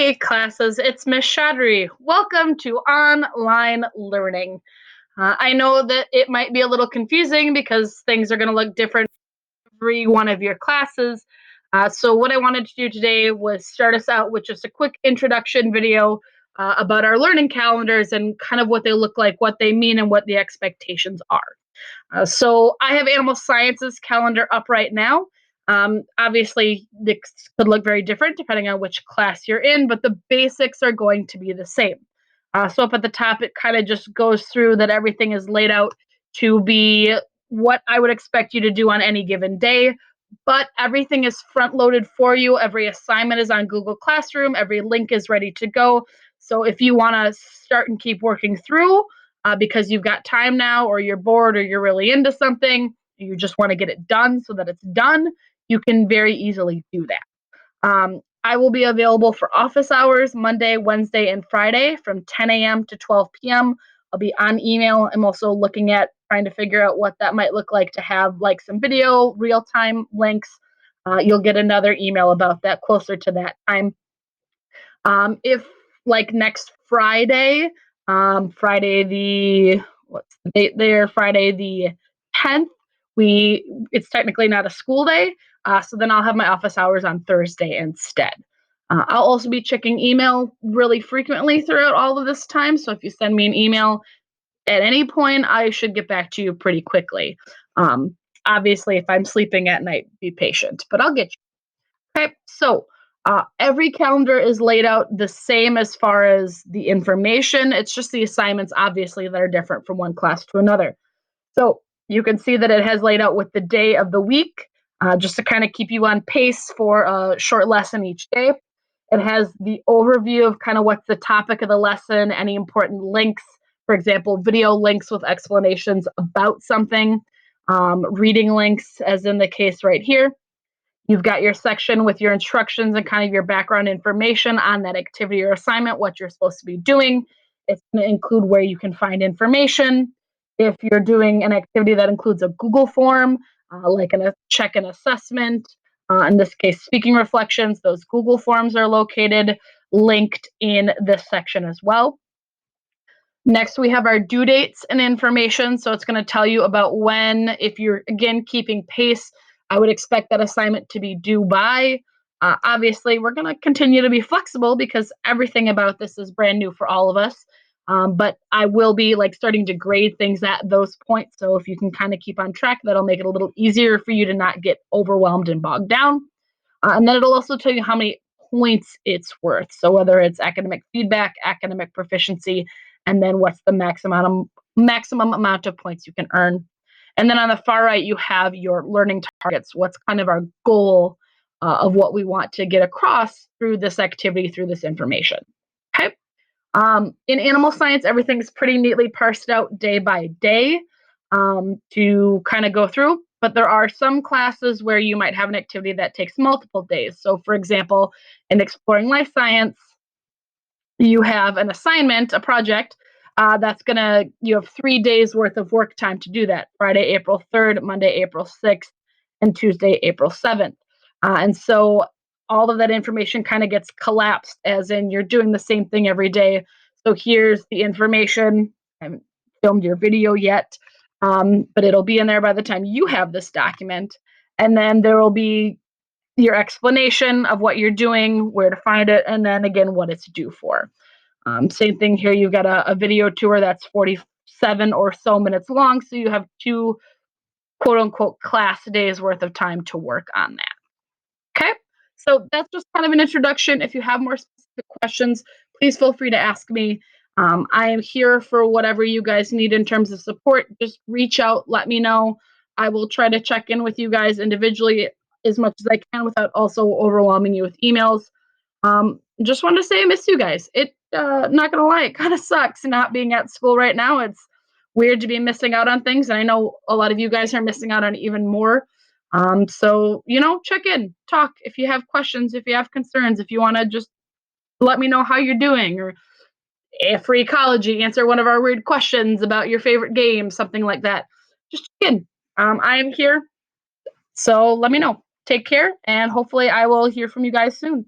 Hey classes, it's Miss Shadri. Welcome to online learning. I know that it might be a little confusing because things are going to look different for every one of your classes. So what I wanted to do today was start us out with just a quick introduction video about our learning calendars and kind of what they look like, what they mean, and what the expectations are. So I have animal sciences calendar up right now. Obviously, this could look very different depending on which class you're in, but the basics are going to be the same. So up at the top, it kind of just goes through that everything is laid out to be what I would expect you to do on any given day, but everything is front loaded for you. Every assignment is on Google Classroom, every link is ready to go. So if you want to start and keep working through, because you've got time now, or you're bored, or you're really into something, you just want to get it done so that it's done, you can very easily do that. I will be available for office hours Monday, Wednesday, and Friday from 10 a.m. to 12 p.m. I'll be on email. I'm also looking at trying to figure out what that might look like to have like some video, real-time links. You'll get another email about that closer to that time. If like next Friday, Friday the what's the date there? Friday the 10th. It's technically not a school day, so then I'll have my office hours on Thursday instead. I'll also be checking email really frequently throughout all of this time. So if you send me an email at any point, I should get back to you pretty quickly. Um, Obviously, if I'm sleeping at night, be patient, but I'll get you. Okay, so every calendar is laid out the same as far as the information. It's just the assignments, obviously, that are different from one class to another. So you can see that it has laid out with the day of the week, just to kind of keep you on pace for a short lesson each day. It has the overview of kind of what's the topic of the lesson, any important links, for example, video links with explanations about something, reading links, as in the case right here. You've got your section with your instructions and kind of your background information on that activity or assignment, what you're supposed to be doing. It's going to include where you can find information. If you're doing an activity that includes a Google form, like a check and assessment, in this case, speaking reflections, those Google forms are located, linked in this section as well. Next, we have our due dates and information. So it's going to tell you about when, if you're, again, keeping pace, I would expect that assignment to be due by. Obviously, we're going to continue to be flexible because everything about this is brand new for all of us. But I will be like starting to grade things at those points. So if you can kind of keep on track, that'll make it a little easier for you to not get overwhelmed and bogged down. And then it'll also tell you how many points it's worth. So whether it's academic feedback, academic proficiency, and then what's the maximum amount of points you can earn. And then on the far right, you have your learning targets. What's kind of our goal of what we want to get across through this activity, through this information. Okay. In animal science, everything's pretty neatly parsed out day by day to kind of go through. But there are some classes where you might have an activity that takes multiple days. So, for example, in exploring life science, you have an assignment, a project you have 3 days worth of work time to do that. Friday, April 3rd, Monday, April 6th, and Tuesday, April 7th. And so all of that information kind of gets collapsed, as in you're doing the same thing every day. So here's the information. I haven't filmed your video yet, but it'll be in there by the time you have this document. And then there will be your explanation of what you're doing, where to find it, and then again, what it's due for. Same thing here. You've got a video tour that's 47 or so minutes long. So you have 2 quote unquote class days worth of time to work on that. Okay. So that's just kind of an introduction. If you have more specific questions, please feel free to ask me. I am here for whatever you guys need in terms of support. Just reach out, let me know. I will try to check in with you guys individually as much as I can without also overwhelming you with emails. Just wanted to say I miss you guys. Not gonna lie, it kind of sucks not being at school right now. It's weird to be missing out on things, and I know a lot of you guys are missing out on even more. So check in, talk if you have questions, if you have concerns, if you want to just let me know how you're doing, or for ecology, answer one of our weird questions about your favorite game, something like that. Just check in. I am here, so let me know. Take care, and hopefully I will hear from you guys soon.